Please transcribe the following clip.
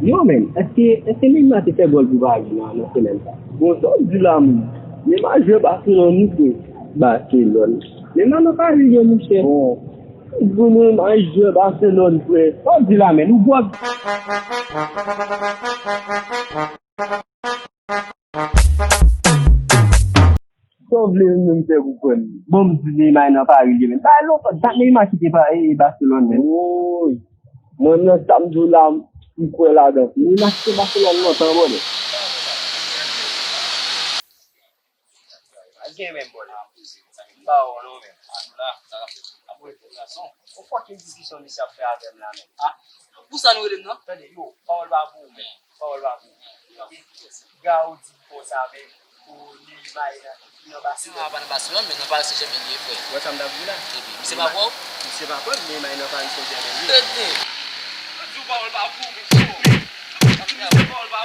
Yo men, eske men mati fe gol pou bagi nan semen sa? Bon, so di la moun. Men ma jwe Barcelone ni fe Barcelone. Men man nan pa rile mou che. Bon, men ma jwe Barcelone fe. So di la men, ou gwa. So vle men fe pou kon. Bon, di men nan pa rile men. Ta lò, tak men ma kite pa Barcelone men. Oy, mon nan samdou la mkwe la dan. Men ma kite Barcelone lontan bon. Again, même bon. Bah, non, mais. Là, après, on faut qu'il y ait une discussion de ça faire avec là, mais. Ah, où ça nous est, non? Attendez, yo, Pawol Pa Pou, mais. Pawol Pa Pou. Gars, on dit pour ça, mais. Pour lui, il va passer. On va pas Barcelone, mais on va pas se jamais lié, frère. Ouais, ça me dit là. C'est pas bon? C'est pas bon, mais il n'a pas une chose à dire. Tenez. Pawol Pa Pou, mais. Pawol Pa